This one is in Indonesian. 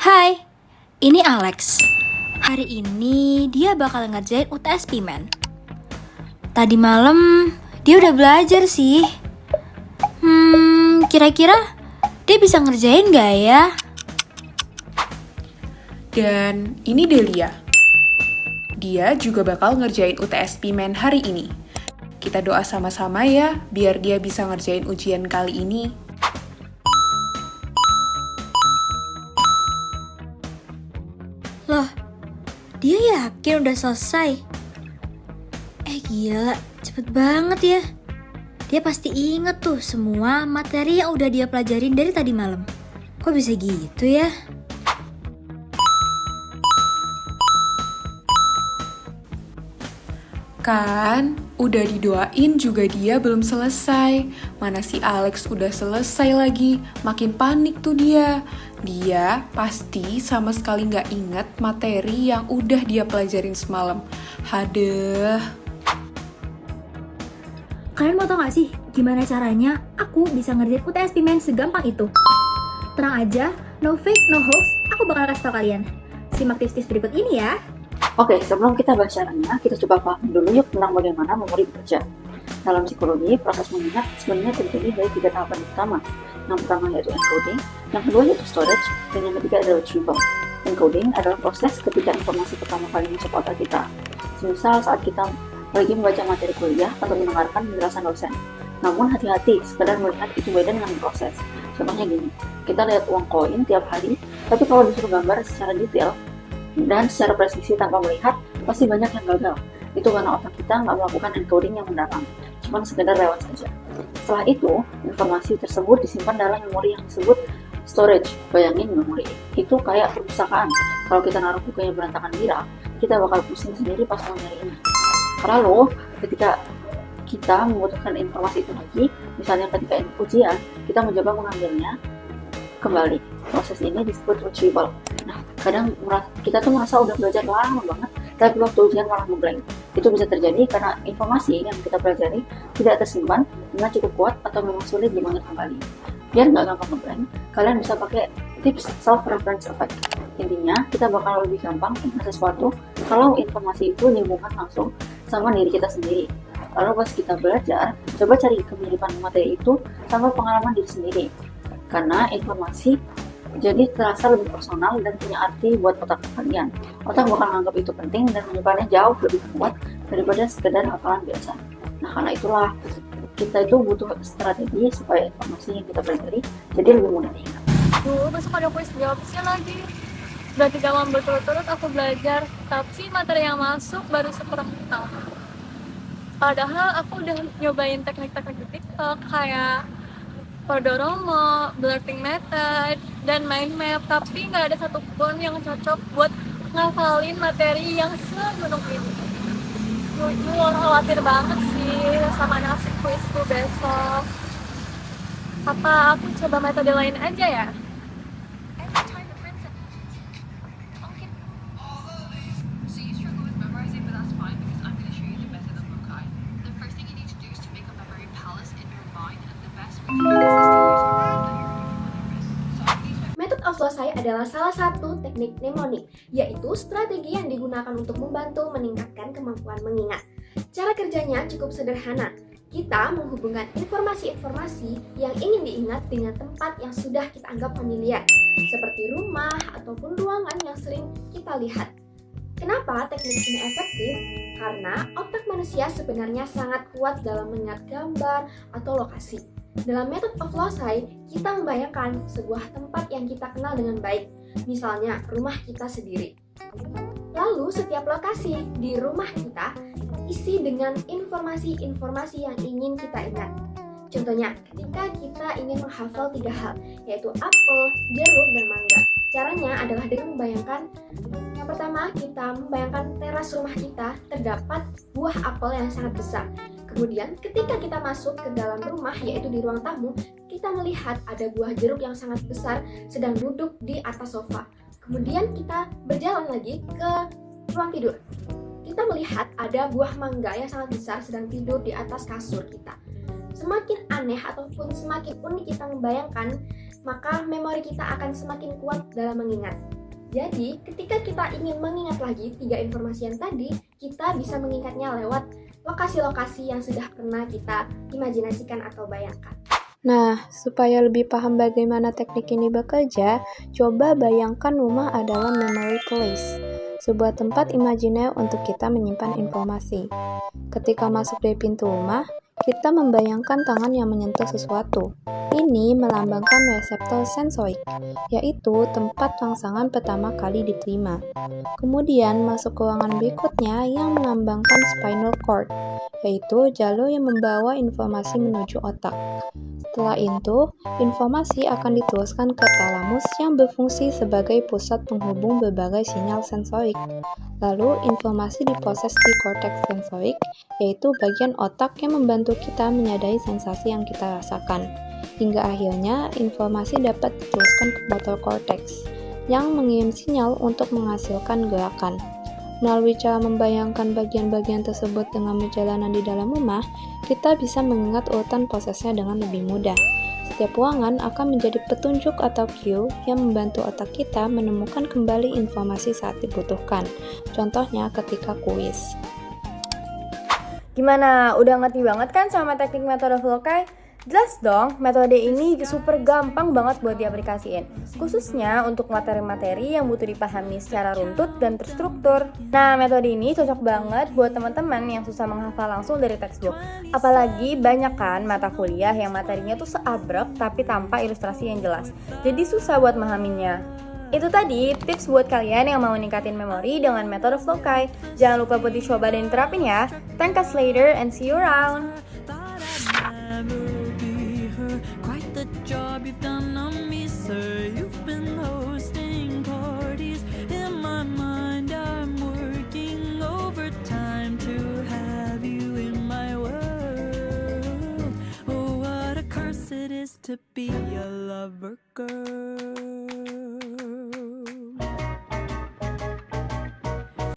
Hai, ini Alex. Hari ini dia bakal ngerjain UTS Pimen. Tadi malam dia udah belajar sih. Kira-kira dia bisa ngerjain gak ya? Dan ini Delia. Dia juga bakal ngerjain UTS Pimen hari ini. Kita doa sama-sama ya, biar dia bisa ngerjain ujian kali ini. Loh, dia yakin udah selesai? Gila, cepet banget ya. Dia pasti inget tuh semua materi yang udah dia pelajarin dari tadi malam. Kok bisa gitu ya? Kan, udah didoain juga dia belum selesai. Mana si Alex udah selesai lagi, makin panik tuh dia. Dia pasti sama sekali nggak inget materi yang udah dia pelajarin semalam. Hadeh. Kalian mau tau gak sih gimana caranya aku bisa ngerjain UTS Pimen segampang itu? Tenang aja, no fake, no hoax, aku bakal kasih tau kalian. Simak tips-tips berikut ini ya. Oke, sebelum kita bahas caranya, kita coba paham dulu yuk tentang bagaimana memori bekerja. Dalam psikologi, proses mengingat sebenarnya terdiri dari 3 tahapan utama. Yang pertama yaitu encoding, yang kedua yaitu storage, dan yang ketiga adalah retrieval. Encoding adalah proses ketika informasi pertama kali masuk otak kita. Semisal saat kita lagi membaca materi kuliah atau mendengarkan penjelasan dosen. Namun hati-hati, sekedar melihat itu beda dengan proses. Contohnya gini, kita lihat uang koin tiap hari, tapi kalau disuruh gambar secara detail dan secara presisi tanpa melihat, pasti banyak yang gagal. Itu karena otak kita nggak melakukan encoding yang mendalam, cuma sekedar lewat saja. Setelah itu, informasi tersebut disimpan dalam memori yang disebut storage. Bayangin memori itu kayak perpustakaan. Kalau kita naruh bukunya berantakan di rak, kita bakal pusing sendiri pas mau nyariinnya. Lalu, ketika kita membutuhkan informasi itu lagi, misalnya ketika ujian, kita mencoba mengambilnya kembali. Proses ini disebut retrieval. Nah, kadang kita tuh merasa udah belajar lama banget, tapi waktu ujian malah ngeblank. Itu bisa terjadi karena informasi yang kita pelajari tidak tersimpan dengan cukup kuat atau memang sulit diingat kembali. Biar nggak gampang ngeblank, kalian bisa pakai tips self-reference effect. Intinya, kita bakal lebih gampang ingat sesuatu kalau informasi itu dihubungkan langsung sama diri kita sendiri. Lalu pas kita belajar, coba cari kemiripan materi itu sama pengalaman diri sendiri. Karena informasi jadi terasa lebih personal dan punya arti buat otak kalian. Otak bakal menganggap itu penting dan menyimpannya jauh lebih kuat daripada sekedar hafalan biasa. Nah, karena itulah kita itu butuh strategi supaya informasi yang kita pelajari jadi lebih mudah diingat. Besok ada kuis jawabnya lagi. Udah 3 malam berturut-turut aku belajar, tapi materi yang masuk baru seperempat. Padahal aku udah nyobain teknik-teknik di TikTok kayak Pomodoro, blurting method, dan mind map, tapi nggak ada satupun yang cocok buat ngafalin materi yang semenung ini. Jujur khawatir banget sih sama nasib kuisku besok. Apa aku coba metode lain aja ya? Method of Losai adalah salah satu teknik mnemonik, yaitu strategi yang digunakan untuk membantu meningkatkan kemampuan mengingat. Cara kerjanya cukup sederhana. Kita menghubungkan informasi-informasi yang ingin diingat dengan tempat yang sudah kita anggap familiar, seperti rumah ataupun ruangan yang sering kita lihat. Kenapa teknik ini efektif? Karena otak manusia sebenarnya sangat kuat dalam mengingat gambar atau lokasi. Dalam method of Losai, kita membayangkan sebuah tempat yang kita kenal dengan baik, misalnya rumah kita sendiri. Lalu setiap lokasi di rumah kita isi dengan informasi-informasi yang ingin kita ingat. Contohnya, ketika kita ingin menghafal 3 hal, yaitu apel, jeruk, dan mangga. Caranya adalah dengan membayangkan, yang pertama kita membayangkan teras rumah kita terdapat buah apel yang sangat besar. Kemudian ketika kita masuk ke dalam rumah, yaitu di ruang tamu, kita melihat ada buah jeruk yang sangat besar sedang duduk di atas sofa. Kemudian kita berjalan lagi ke ruang tidur. Kita melihat ada buah mangga yang sangat besar sedang tidur di atas kasur kita. Semakin aneh ataupun semakin unik kita membayangkan, maka memori kita akan semakin kuat dalam mengingat. Jadi, ketika kita ingin mengingat lagi 3 informasi yang tadi, kita bisa mengingatnya lewat lokasi-lokasi yang sudah pernah kita imajinasikan atau bayangkan. Nah, supaya lebih paham bagaimana teknik ini bekerja, coba bayangkan rumah adalah memory place, sebuah tempat imajiner untuk kita menyimpan informasi. Ketika masuk dari pintu rumah, kita membayangkan tangan yang menyentuh sesuatu. Ini melambangkan reseptor sensorik, yaitu tempat rangsangan pertama kali diterima. Kemudian masuk ke ruangan berikutnya yang melambangkan spinal cord, yaitu jalur yang membawa informasi menuju otak. Setelah itu, informasi akan diteruskan ke talamus yang berfungsi sebagai pusat penghubung berbagai sinyal sensorik. Lalu, informasi diproses di korteks sensorik, yaitu bagian otak yang membantu kita menyadari sensasi yang kita rasakan. Hingga akhirnya, informasi dapat diteruskan ke motor korteks, yang mengirim sinyal untuk menghasilkan gerakan. Melalui cara membayangkan bagian-bagian tersebut dengan perjalanan di dalam rumah, kita bisa mengingat urutan prosesnya dengan lebih mudah. Setiap ruangan akan menjadi petunjuk atau cue yang membantu otak kita menemukan kembali informasi saat dibutuhkan. Contohnya ketika kuis. Gimana? Udah ngerti banget kan sama teknik metode Flokai? Jelas dong, metode ini super gampang banget buat diaplikasiin, khususnya untuk materi-materi yang butuh dipahami secara runtut dan terstruktur. Nah, metode ini cocok banget buat teman-teman yang susah menghafal langsung dari textbook. Apalagi banyak kan mata kuliah yang materinya tuh seabrek tapi tanpa ilustrasi yang jelas, jadi susah buat memahaminya. Itu tadi tips buat kalian yang mau ningkatin memori dengan metode Flokai. Jangan lupa buat dicoba dan diterapin ya. Thank us later and see you around. Quite the job you've done on me, sir. You've been hosting parties. In my mind, I'm working overtime to have you in my world. Oh, what a curse it is to be a lover girl.